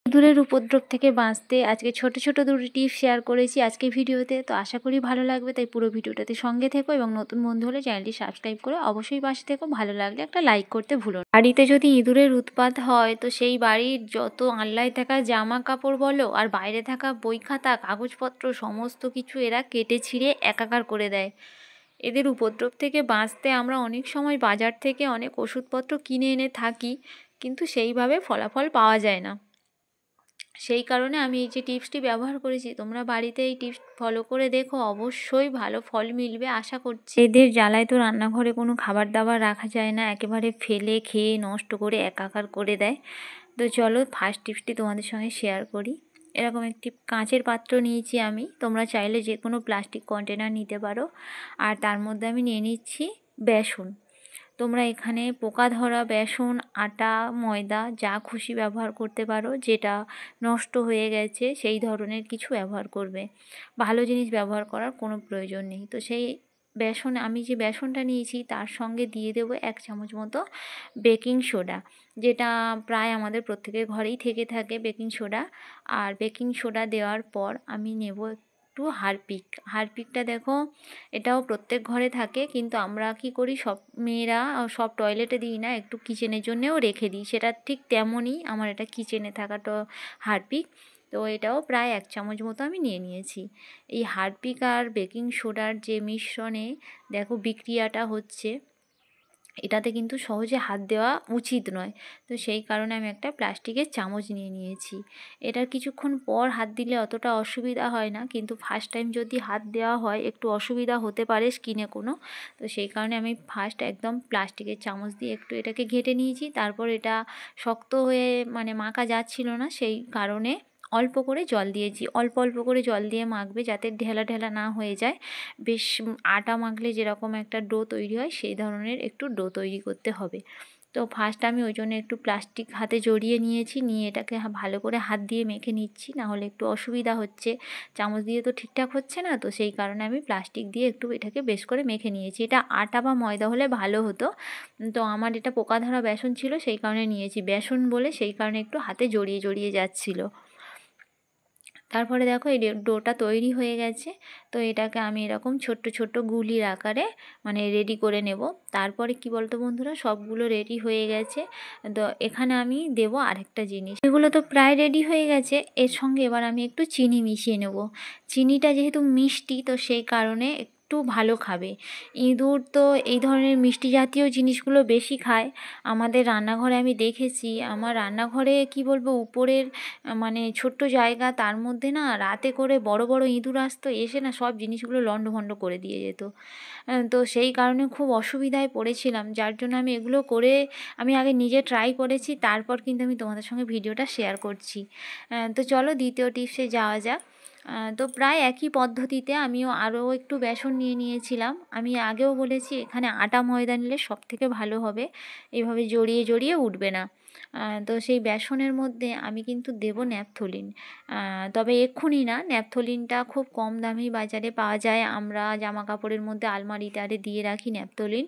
ইঁদুরের উপদ্রব থেকে বাঁচতে আজকে ছোট ছোট দুটো টিপস শেয়ার করেছি আজকে ভিডিওতে। তো আশা করি ভালো লাগবে, তাই পুরো ভিডিওটাতে সঙ্গে থেকো এবং নতুন বন্ধু হলে চ্যানেলটি সাবস্ক্রাইব করে অবশ্যই পাশে থেকো। ভালো লাগলে একটা লাইক করতে ভুলো না। বাড়িতে যদি ইঁদুরের উৎপাত হয় তো সেই বাড়ির যত আনলায় থাকা জামা কাপড় বলো আর বাইরে থাকা বই খাতা কাগজপত্র সমস্ত কিছু এরা কেটে ছিঁড়ে একাকার করে দেয়। এদের উপদ্রব থেকে বাঁচতে আমরা অনেক সময় বাজার থেকে অনেক ওষুধপত্র কিনে এনে থাকি, কিন্তু সেইভাবে ফলাফল পাওয়া যায় না। সেই কারণে আমি এই যে টিপসটি ব্যবহার করেছি, তোমরা বাড়িতে এই টিপস ফলো করে দেখো, অবশ্যই ভালো ফল মিলবে আশা করছি। এদের জ্বালায় তো রান্নাঘরে কোনো খাবার দাবার রাখা যায় না, একেবারে ফেলে খেয়ে নষ্ট করে একাকার করে দেয়। তো চলো ফার্স্ট টিপসটি তোমাদের সঙ্গে শেয়ার করি। এরকম একটি কাঁচের পাত্র নিয়েছি আমি, তোমরা চাইলে যে কোনো প্লাস্টিক কন্টেনার নিতে পারো। আর তার মধ্যে আমি নিয়ে নিচ্ছি বেসন। তোমরা এখানে পোকা ধরা বেসন, আটা, ময়দা যা খুশি ব্যবহার করতে পারো, যেটা নষ্ট হয়ে গেছে সেই ধরনের কিছু ব্যবহার করবে, ভালো জিনিস ব্যবহার করার কোনো প্রয়োজন নেই। তো সেই আমি যে বেসনটা নিয়েছি তার সঙ্গে দিয়ে দেবো 1 চামচ মতো বেকিং সোডা, যেটা প্রায় আমাদের প্রত্যেকের ঘরেই থেকে থাকে বেকিং সোডা। আর বেকিং সোডা দেওয়ার পর আমি নেব একটু হারপিকটা দেখো, এটাও প্রত্যেক ঘরে থাকে, কিন্তু আমরা কি করি, সব মেয়েরা সব টয়লেটে দিই না, একটু কিচেনের জন্যেও রেখে দিই। সেটা ঠিক তেমনই আমার এটা কিচেনে থাকা হারপিক। তো এটাও প্রায় 1 চামচ মতো আমি নিয়ে নিয়েছি। এই হারপিক আর বেকিং সোডার যে মিশ্রণে দেখো বিক্রিয়াটা হচ্ছে, এটাতে কিন্তু সহজে হাত দেওয়া উচিত নয়। তো সেই কারণে আমি একটা প্লাস্টিকের চামচ নিয়ে নিয়েছি। এটার কিছুক্ষণ পর হাত দিলে অতটা অসুবিধা হয় না, কিন্তু ফার্স্ট টাইম যদি হাত দেওয়া হয় একটু অসুবিধা হতে পারে স্কিনে কোনো। তো সেই কারণে আমি ফার্স্ট একদম প্লাস্টিকের চামচ দিয়ে একটু এটাকে ঘেঁটে নিয়েছি। তারপর এটা শক্ত হয়ে মাখা যাচ্ছিল না, সেই কারণে অল্প করে জল দিয়েছি। অল্প অল্প করে জল দিয়ে মাখবে যাতে ঢেলা ঢেলা না হয়ে যায়। বেশ আটা মাখলে যেরকম একটা ডো তৈরি হয় সেই ধরনের একটু ডো তৈরি করতে হবে। তো ফার্স্ট আমি ওই জন্য একটু প্লাস্টিক হাতে জড়িয়ে নিয়েছি, নিয়ে এটাকে ভালো করে হাত দিয়ে মেখে নিচ্ছি, না হলে একটু অসুবিধা হচ্ছে, চামচ দিয়ে তো ঠিকঠাক হচ্ছে না। তো সেই কারণে আমি প্লাস্টিক দিয়ে একটু এটাকে বেশ করে মেখে নিয়েছি। এটা আটা বা ময়দা হলে ভালো হতো, তো আমার এটা পোকা ধরা বেসন ছিল সেই কারণে নিয়েছি বেসন বলে, সেই কারণে একটু হাতে জড়িয়ে জড়িয়ে যাচ্ছিলো। তারপরে দেখো এই ডোটা তৈরি হয়ে গেছে। তো এটাকে আমি এরকম ছোট্ট ছোট্ট গুলির আকারে রেডি করে নেব। তারপরে কি বলতো বন্ধুরা, সবগুলো রেডি হয়ে গেছে। তো এখানে আমি দেব আরেকটা জিনিস, এগুলো তো প্রায় রেডি হয়ে গেছে, এর সঙ্গে এবার আমি একটু চিনি মিশিয়ে নেব। চিনিটা যেহেতু মিষ্টি, তো সেই কারণে একটু ভালো খাবে। ইঁদুর তো এই ধরনের মিষ্টি জাতীয় জিনিসগুলো বেশি খায়। আমাদের রান্নাঘরে আমি দেখেছি, আমার রান্নাঘরে কি বলবো, উপরের ছোট্ট জায়গা, তার মধ্যে না রাতে করে বড় বড় ইঁদুর আসতো, এসে না সব জিনিসগুলো লণ্ডভণ্ড করে দিয়ে যেত। তো সেই কারণে খুব অসুবিধায় পড়েছিলাম, যার জন্য আমি এগুলো করে আমি আগে নিজে ট্রাই করেছি, তারপর কিন্তু আমি তোমাদের সঙ্গে ভিডিওটা শেয়ার করছি। তো চলো দ্বিতীয় টিপসে যাওয়া যাক। তো প্রায় একই পদ্ধতিতে আমিও আরও একটু বেসন নিয়ে নিয়েছিলাম। আমি আগেও বলেছি এখানে আটা ময়দা নিলে সবথেকে ভালো হবে, এইভাবে জড়িয়ে জড়িয়ে উঠবে না। তো সেই বেসনের মধ্যে আমি কিন্তু দেব ন্যাপথলিন। তবে এক্ষুনি না, ন্যাপথলিনটা খুব কম দামি বাজারে পাওয়া যায়, আমরা জামা কাপড়ের মধ্যে আলমারিতে দিয়ে রাখি ন্যাপথলিন,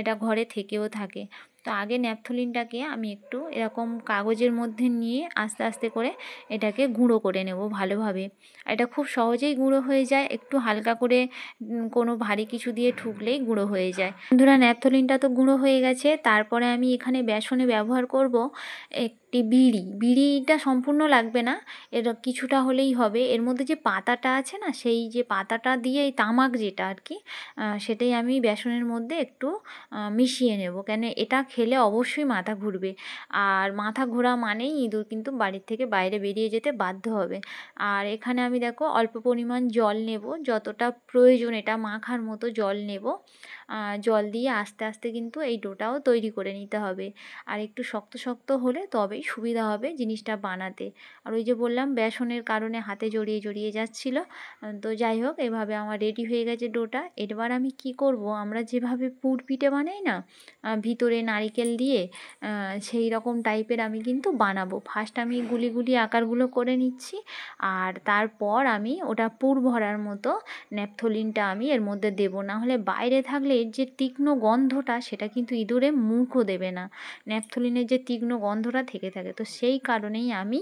এটা ঘরে থেকেও থাকে। তো আগে ন্যাপথলিনটাকে আমি একটু এরকম কাগজের মধ্যে নিয়ে আস্তে আস্তে করে এটাকে গুঁড়ো করে নেব ভালোভাবে। এটা খুব সহজেই গুঁড়ো হয়ে যায়, একটু হালকা করে কোনো ভারী কিছু দিয়ে ঠুকলেই গুঁড়ো হয়ে যায়। বন্ধুরা ন্যাপথলিনটা তো গুঁড়ো হয়ে গেছে, তারপরে আমি এখানে বেসনে ব্যবহার করব একটি বিড়িটা সম্পূর্ণ লাগবে না, এর কিছুটা হলেই হবে। এর মধ্যে যে পাতাটা আছে না, সেই যে পাতাটা দিয়ে এই তামাক যেটা আর কি, সেটাই আমি বেসনের মধ্যে একটু মিশিয়ে নেব, কেন এটা খেলে অবশ্যই মাথা ঘুরবে। আর মাথা ঘোরা মানেই ইঁদুর কিন্তু বাড়ির থেকে বাইরে বেরিয়ে যেতে বাধ্য হবে। আর এখানে আমি দেখো অল্প পরিমাণ জল নেব, যতটা প্রয়োজন এটা মাখার মতো জল নেব। জল দিয়ে আস্তে আস্তে কিন্তু এই ডোটাও তৈরি করে নিতে হবে। আর একটু শক্ত শক্ত হলে তবেই সুবিধা হবে জিনিসটা বানাতে। আর ওই যে বললাম বেসনের কারণে হাতে জড়িয়ে জড়িয়ে যাচ্ছিলো। তো যাই হোক, এভাবে আমার রেডি হয়ে গেছে ডোটা। এবার আমি কি করব, আমরা যেভাবে পুর পিঠে বানাই না, ভিতরে নারিকেল দিয়ে, সেই রকম টাইপের আমি কিন্তু বানাবো। ফার্স্ট আমি গুলি গুলি আকারগুলো করে নিচ্ছি, আর তারপর আমি ওটা পুর ভরার মতো ন্যাপথলিনটা আমি এর মধ্যে দেব, না হলে বাইরে থাকলে এর যে তীক্ষ্ণ গন্ধটা সেটা কিন্তু ইঁদুরে মুখও দেবে না। ন্যাপথলিনের যে তীক্ষ্ণ গন্ধটা থেকে থাকে, তো সেই কারণেই আমি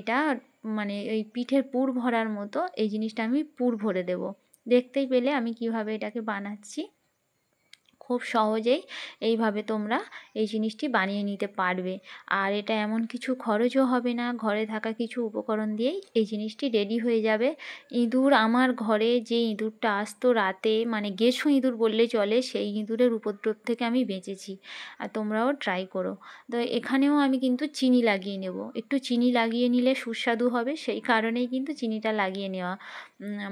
এটা মানে ওই পিঠের পুর ভরার মতো এই জিনিসটা আমি পুর ভরে দেব। দেখতেই পেলে আমি কিভাবে এটাকে বানাচ্ছি। খুব সহজেই এইভাবে তোমরা এই জিনিসটি বানিয়ে নিতে পারবে। আর এটা এমন কিছু খরচও হবে না, ঘরে থাকা কিছু উপকরণ দিয়েই এই জিনিসটি রেডি হয়ে যাবে। ইঁদুর, আমার ঘরে যে ইঁদুরটা আসতো রাতে, মানে গেছো ইঁদুর বললে চলে, সেই ইঁদুরের উপদ্রব থেকে আমি বেঁচেছি। আর তোমরাও ট্রাই করো। তো এখানেও আমি কিন্তু চিনি লাগিয়ে নেব। একটু চিনি লাগিয়ে নিলে সুস্বাদু হবে, সেই কারণেই কিন্তু চিনিটা লাগিয়ে নেওয়া।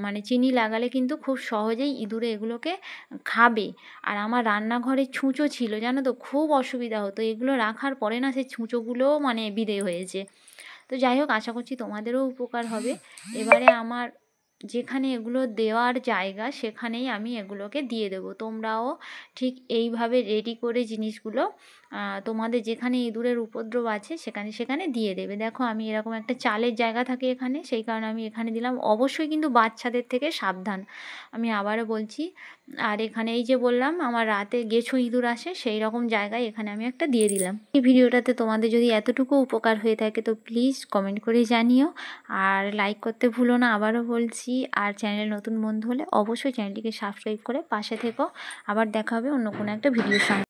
মানে চিনি লাগালে কিন্তু খুব সহজেই ইঁদুরে এগুলোকে খাবে। আর আমার রান্নাঘরে ছুঁচো ছিল, জানো তো, খুব অসুবিধা হতো এগুলো রাখার পরে না, সেই ছুঁচোগুলোও মানে বিদেয় হয়েছে। তো যাই হোক, আশা করছি তোমাদেরও উপকার হবে। এবারে আমার যেখানে এগুলো দেওয়ার জায়গা সেখানেই আমি এগুলোকে দিয়ে দেবো। তোমরাও ঠিক এইভাবে রেডি করে জিনিসগুলো তোমাদের যেখানে ইঁদুরের উপদ্রব আছে সেখানে সেখানে দিয়ে দেবে। দেখো আমি এরকম একটা চালের জায়গা থাকে এখানে, সেই কারণে আমি এখানে দিলাম। অবশ্যই কিন্তু বাচ্চাদের থেকে সাবধান, আমি আবারও বলছি। আর এখানে এই যে বললাম আমার রাতে গেছো ইঁদুর আসে, সেই রকম জায়গায় এখানে আমি একটা দিয়ে দিলাম। এই ভিডিওটাতে তোমাদের যদি এতটুকু উপকার হয়ে থাকে তো প্লিজ কমেন্ট করে জানিও, আর লাইক করতে ভুলো না, আবারও বলছি। আর চ্যানেলে নতুন বন্ধু হলে অবশ্যই চ্যানেলটিকে সাবস্ক্রাইব করে পাশে থেকো। আবার দেখা হবে অন্য কোনো একটা ভিডিওর সঙ্গে।